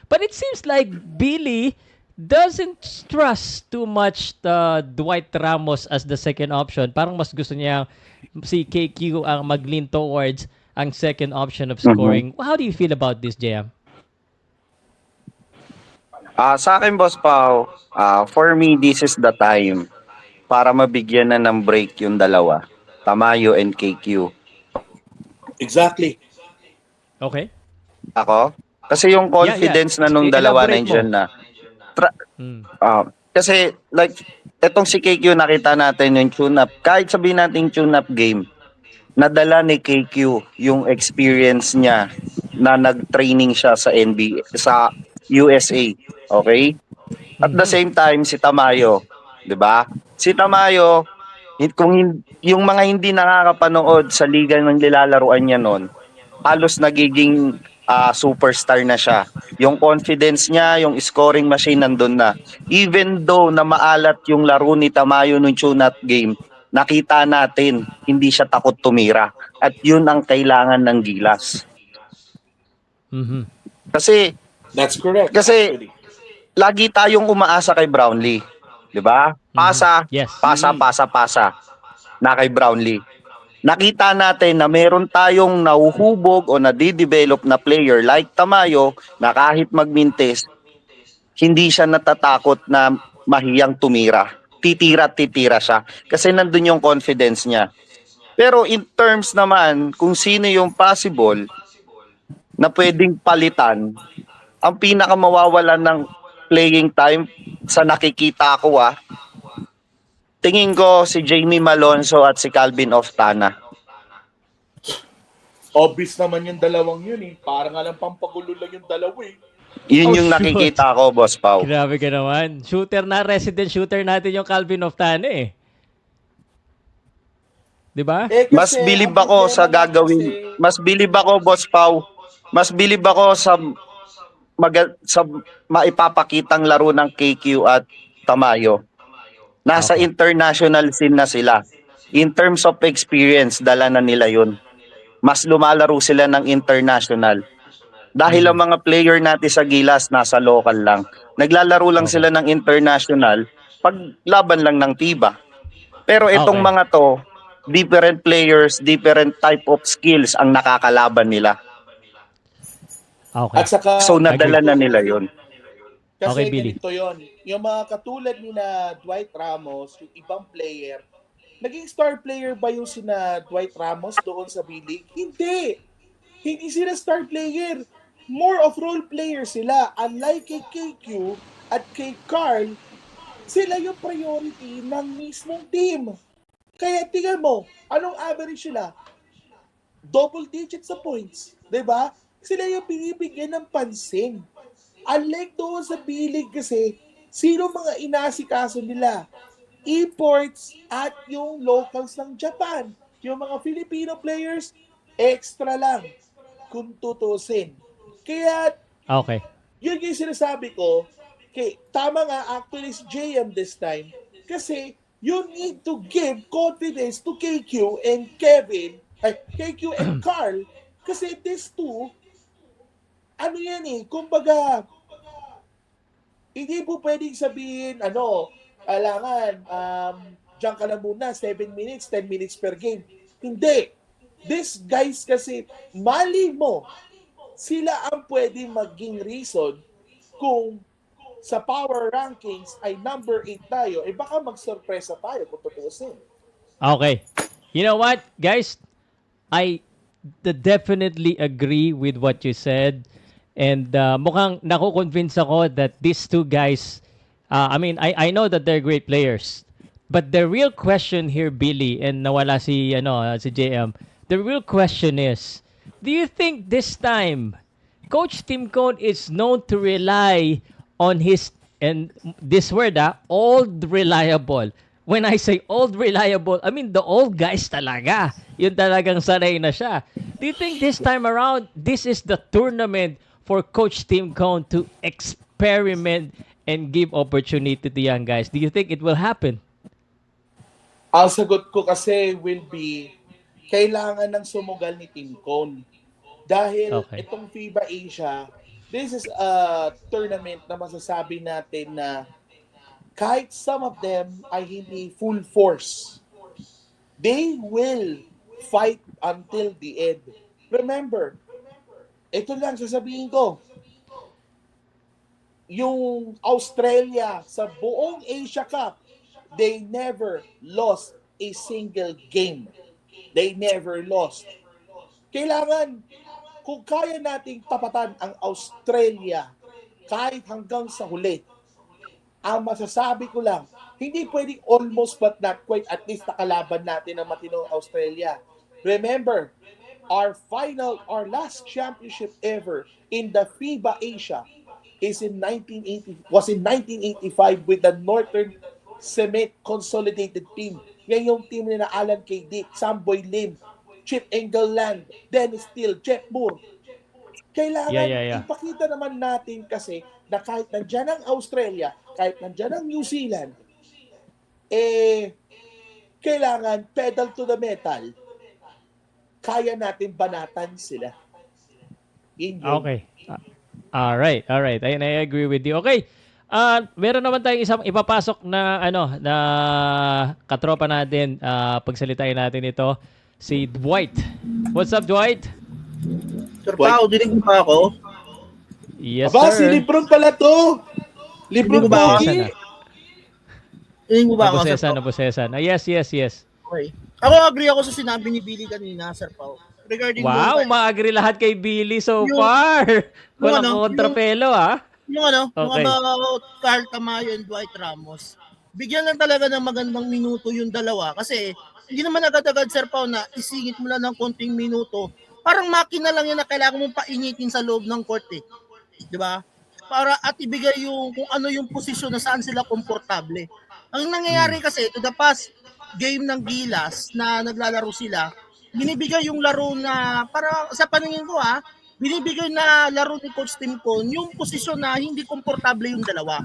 But it seems like Billy doesn't trust too much Dwight Ramos as the second option. Parang mas gusto niya si KQ ang mag-lean towards ang second option of Mhm. scoring. How do you feel about this, JM? Sa akin, Boss Pao, for me, this is the time para mabigyan na ng break yung dalawa, Tamayo and KQ. Exactly. Okay. Ako? Kasi yung Yeah, yeah. confidence na nung dalawa Elaborate mo. nandyan na. Tra- Hmm. Kasi like, etong si KQ nakita natin yung tune-up. Kahit sabihin natin tune-up game, nadala ni KQ yung experience niya na nag-training siya sa NBA, sa USA. Okay? At the Mhm. same time, si Tamayo, 'di ba? Si Tamayo, yung mga hindi nakakapanood sa liga ng nilalaruan niya noon, halos nagiging superstar na siya. Yung confidence niya, yung scoring machine nandun na. Even though na maalat yung laro ni Tamayo nung tune-up game, nakita natin hindi siya takot tumira. At yun ang kailangan ng Gilas. Mhm. Kasi That's correct, kasi actually. lagi tayong umaasa kay Brownlee, 'di ba? Mhm. Pasa, Yes. pasa, pasa, pasa na kay Brownlee. Nakita natin na meron tayong nahuhubog o nadidevelop na player like Tamayo na kahit magmintis, hindi siya natatakot na mahiyang tumira. Titira siya kasi nandun yung confidence niya. Pero in terms naman kung sino yung possible na pwedeng palitan, ang pinakamawawalan ng playing time sa nakikita ko tingin ko si Jamie Malonzo at si Calvin Oftana. Obvious naman yung dalawang yun eh. Parang nga lang pampagulo lang yung dalawa eh. Yun Oh, yung shoot. nakikita ko, Boss Pau. Grabe ka naman. Shooter na, resident shooter natin yung Calvin Oftane eh. 'Di ba? Mas Kasi, bilib ang ako sa problema nga gagawin. kasi, Mas bilib ako, Boss Pau. Mas bilib ako sa maipapakitang laro ng KQ at Tamayo. Nasa Okay. international scene na sila. In terms of experience, dala na nila yun. Mas lumalaro sila ng international. Dahil ang Mhm. mga player natin sa Gilas nasa local lang. Naglalaro lang Okay. sila ng international pag laban lang ng tiba. Pero itong Okay. mga to, different players, different type of skills ang nakakalaban nila. Okay. at saka, So Agree. nadala na nila yon. Okay, kasi Billy. ganito yon. Yung mga katulad ni na Dwight Ramos, yung ibang player, naging star player ba yung sina Dwight Ramos doon sa B-League? Hindi! Hindi sila star player. More of role player sila. Unlike kay KQ at kay Carl, sila yung priority ng mismong team. Kaya tingnan mo, anong average sila? Double digit sa points. 'Di ba? Sila yung binibigyan ng pansin. Unlike doon sa B-League kasi, sino mga inasikaso nila? Imports at yung locals ng Japan. Yung mga Filipino players, extra lang kung tutusin. Kaya Okay. yun yung sinasabi ko, tama nga actually si JM this time, kasi you need to give confidence to KQ and Kevin, KQ and Carl, kasi these two, ano yan eh, kumbaga, hindi po pwedeng sabihin, kailangan, diyan ka na muna, 7 minutes, 10 minutes per game. Hindi. These guys kasi, mali mo, sila ang pwedeng maging reason kung sa power rankings ay number 8 tayo, baka magsurpresa tayo kung tutusin. Okay. You know what, guys? I definitely agree with what you said. And mukhang nako-convince ako that these two guys, I mean, I know that they're great players. But the real question here, Billy, and nawala si JM, the real question is, do you think this time, Coach Tim Cone is known to rely on his, and this word, old reliable. When I say old reliable, I mean the old guys talaga. Yun talagang sanay na siya. Do you think this time around, this is the tournament for Coach Tim Cone to experiment and give opportunity to young guys? Do you think it will happen? Ang sagot ko kasi will be, kailangan ng sumugal ni Team Cone. Dahil Okay. itong FIBA Asia, this is a tournament na masasabi natin na kahit some of them ay hindi full force, they will fight until the end. Remember, ito lang sasabihin ko, yung Australia sa buong Asia Cup, they never lost a single game. They never lost. Kailangan, kung kaya nating tapatan ang Australia kahit hanggang sa huli, ang masasabi ko lang, hindi pwedeng almost but not quite, at least nakalaban natin ang matinong Australia. Remember, our last championship ever in the FIBA Asia was in 1985 with the Northern Cement Consolidated Team. Yan yung team ni na Alan K. Dick, Samboy Lim, Chip Engelland, Dennis Steele, Jeff Moore. Kailangan ipakita naman natin kasi na kahit nandyan ang Australia, kahit nandyan ang New Zealand, kailangan pedal to the metal. Kaya natin banatan sila. Yun. Okay. All right. I agree with you. Okay. Meron naman tayong isang ipapasok na na katropa natin, pagsalitain natin ito, si Dwight. What's up, Dwight? Sir Pao, dinig mo ba ako? Yes, Aba, si sir. Lebron pala to. Lebron Hindi ko ba Pogi. Dinig mo ba ako, Sir Pao? Nabusesan. Yes. Okay. Ako agree ako sa sinabi ni Billy kanina, Sir Pao. Regarding Wow, doon, ma-agree lahat kay Billy so Yung- far. Walang yung kontrapelo, yung Okay. about Carl Tamayo and Dwight Ramos, bigyan lang talaga ng magandang minuto yung dalawa kasi hindi naman agad-agad, Sir Pao, na isingit mo lang ng konting minuto. Parang makina lang yun na kailangan mong painitin sa loob ng court eh. Di ba? Para at ibigay yung kung ano yung posisyon na saan sila komportable. Ang nangyayari kasi to the past game ng Gilas na naglalaro sila, binibigay yung laro na para sa paningin ko binibigay na laro ni Coach Tim Cone yung posisyon na hindi komportable yung dalawa.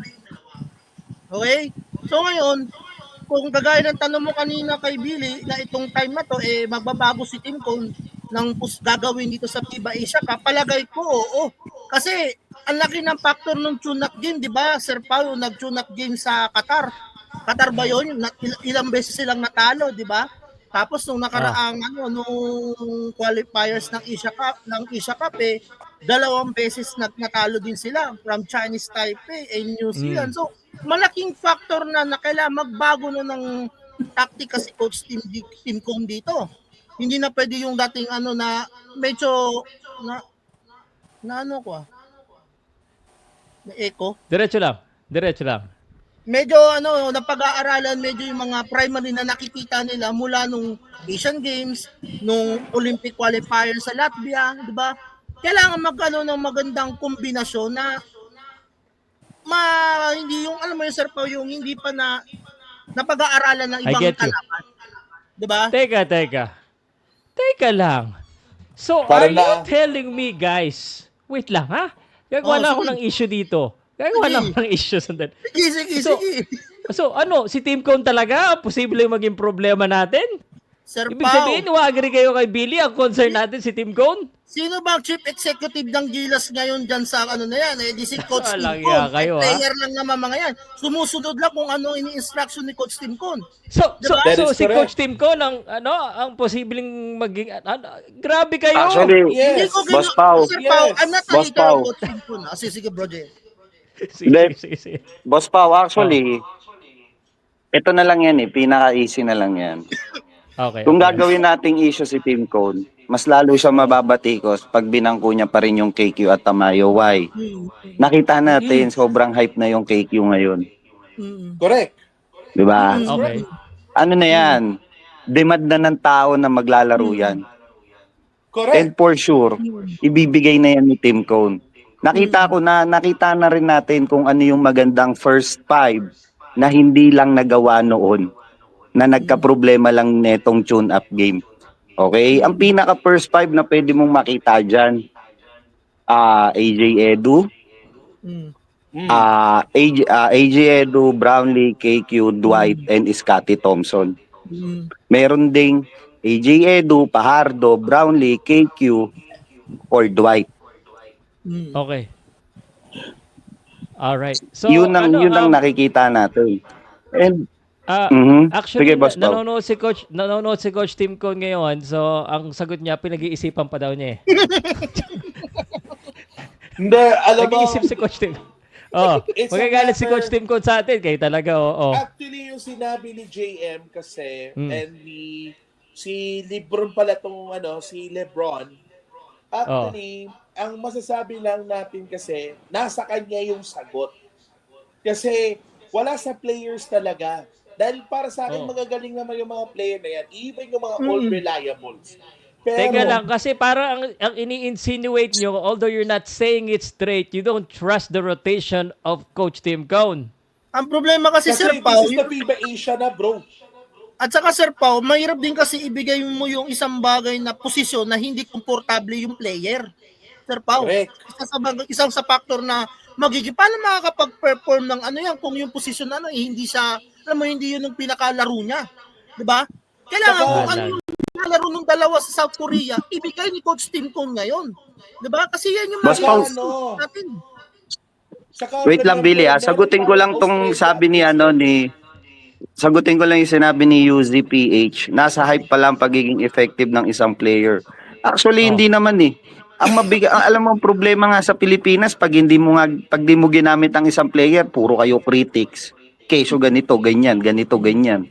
Okay? So ngayon, kung kagaya ng tanong mo kanina kay Billy na itong time na to magbabago si Tim Cone ng gagawin dito sa FIBA Asia Cup, palagay ko oo. Kasi ang laki ng factor ng tune-up game, di ba? Sir Paulo, nag-tune-up game sa Qatar. Qatar ba yun? Ilang beses silang natalo, di ba? Tapos nung nakaraang nung qualifiers ng Asia Cup dalawang beses natalo din sila from Chinese Taipei and New Zealand. So malaking factor na kailangan magbago na ng taktika si Coach Tim Cone dito. Hindi na pwede yung dating na medyo na may echo. Diretso lang. Medyo napag-aaralan medyo yung mga primary na nakikita nila mula nung Asian Games, nung Olympic qualifier sa Latvia, di ba? Kailangan ng magandang kombinasyon na hindi yung alam mo yung Sir Pao, yung hindi pa na napag-aaralan ng ibang kalaban. Di ba? Teka lang. So, Parang are you telling me, guys, wait lang gagawa na ako ng issue dito. Sandali. Sige. So, si Tim Cone talaga, posible maging problema natin? Sir Ibig Pao, sabihin, agree kayo kay Billy, ang concern natin si Tim Cone? sino bang chief executive ng Gilas ngayon dyan sa na yan? Di si Coach Tim Walang Cone. iya kayo, Player lang naman mga yan. Sumusunod lang kung ano ini-instruction ni Coach Tim Cone. So, That is si correct. Coach Tim Cone ang posibleng maging grabe kayo. Actually, Yes. Hindi ko Boss Pao. Sir Pao, Yes. I'm not a Boss hater Pao. of Coach Tim Cone. Sige, bro, Jay. Sige. Boss Pao, actually, ito na lang yan pinaka-easy na lang yan. Okay. Kung gagawin nating issue si Tim Cone, mas lalo siya mababatikos pag binangko niya pa rin yung KQ at Tamayo. Why? Nakita natin, sobrang hype na yung KQ ngayon. Correct. Di ba? Okay. Ano na yan? Demand na ng tao na maglalaro yan. And Correct. for sure, ibibigay na yan ni Tim Cone. Nakita na rin natin kung ano yung magandang first five na hindi lang nagawa noon, na nagka-problema lang netong tune-up game. Okay? Ang pinaka first five na pwede mong makita dyan, AJ Edu, AJ Edu, Brownlee, KQ, Dwight, and Scottie Thompson. Meron ding AJ Edu, Pajardo, Brownlee, KQ, or Dwight. Okay. All right. So Yun ang ano yun ang nakikita natin. And Ah, sige actually Boss Pao. nanonood si Coach Tim Cone ngayon. So ang sagot niya pinag-iisipan pa daw niya eh. Hindi, alam mo, Nag-iisip si Coach Tim. Oh, it's a magagalit si matter- Coach Tim Cone sa atin kay talaga oo. Actually, yung sinabi ni JM kasi, Mm. and si Lebron pala tong si Lebron, actually, ang masasabi lang natin kasi, nasa kanya yung sagot. Kasi, wala sa players talaga. Dahil para sa akin, Oh. magagaling naman yung mga player na yan, even yung mga old reliables. Pero, Teka lang, kasi parang ang ini-insinuate nyo, although you're not saying it straight, you don't trust the rotation of Coach Tim Cone. Ang problema kasi, kasi Sir this Pao, is the FIBA Asia na, bro. at saka Sir Pao, mahirap din kasi ibigay mo yung isang bagay na posisyon na hindi komportable yung player. Sir Pao, Correct. isang sa factor na magiging, paano makakapag-perform ng ano yan kung yung posisyon na hindi siya, alam mo, hindi yun yung pinakalaro niya. Diba? Kailangan Saka- kung ano yung pinalaro ng dalawa sa South Korea, ibigay ni Coach Tim Cone ngayon. Diba? Kasi yan yung Boss Pao. natin. Saka, Wait lang Billy sagutin ko lang tong sabi ni sagutin ko lang yung sinabi ni UZPH. Nasa hype pa lang pagiging effective ng isang player. Actually hindi naman eh. Alam mo ang problema nga sa Pilipinas pag di mo ginamit ang isang player, puro kayo critics. Keso ganito, ganyan, ganito, ganyan.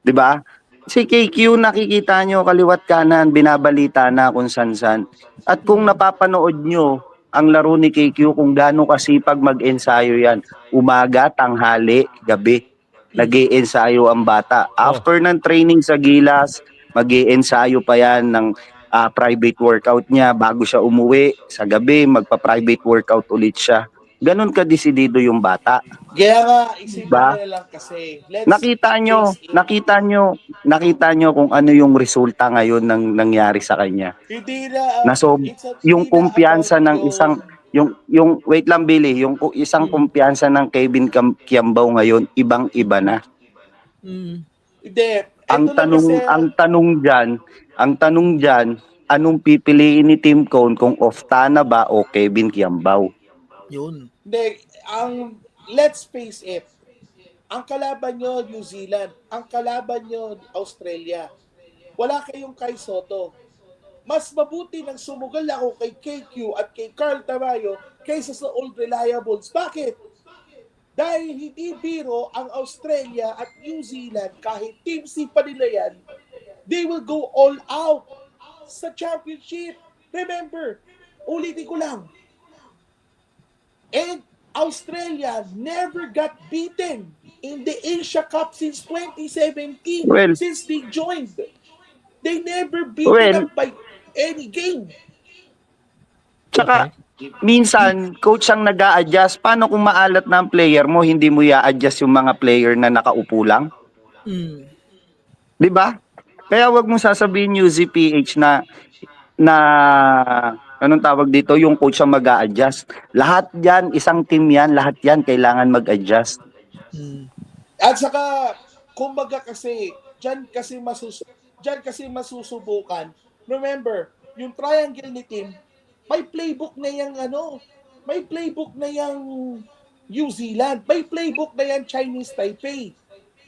'Di ba? Si KQ nakikita nyo kaliwat kanan, binabalita na kung san-san. At kung napapanood nyo ang laro ni KQ kung gaano kasipag mag-ensayo yan, umaga, tanghali, gabi, nag-iensayo ang bata. After ng training sa Gilas, mag-iensayo pa yan ng private workout niya bago siya umuwi. Sa gabi, magpa-private workout ulit siya. Ganon ka-desidido yung bata. Kaya nga, isipin Ba? nyo lang kasi. Nakita nyo kung ano yung resulta ngayon ng nangyari sa kanya. Hindi na, Yung kumpiyansa ng isang yung wait lang Billy, yung isang kumpiyansa ng Kevin Kiambao ngayon ibang-iba na. Hindi. Ang tanong diyan, anong pipiliin ni Tim Cone kung Oftana ba o Kevin Kiambao? Yun. Hindi, let's face it. Ang kalaban nyo, New Zealand. Ang kalaban nyo, Australia. Wala kayong Kai Soto. Mas mabuti nang sumugal ako kay KQ at kay Carl Tamayo kaysa sa old reliables. Bakit? Dahil hindi biro ang Australia at New Zealand, kahit Team C pa nila yan, they will go all out sa championship. Remember, ulitin ko lang, and Australia never got beaten in the Asia Cup since 2017, since they joined. They never beaten up by any game. Tsaka, minsan, coach ang nag-a-adjust. Paano kung maalat na ang player mo, hindi mo i-adjust yung mga player na nakaupo lang? Di ba? Kaya wag mong sasabihin yung ZPH na anong tawag dito, yung coach ang mag-a-adjust. Lahat yan, isang team yan, lahat yan kailangan mag-adjust. At saka, kumbaga kasi, dyan kasi masusubukan. Remember, yung triangle ni team, may playbook na yung may playbook na yung New Zealand, may playbook na yung Chinese Taipei.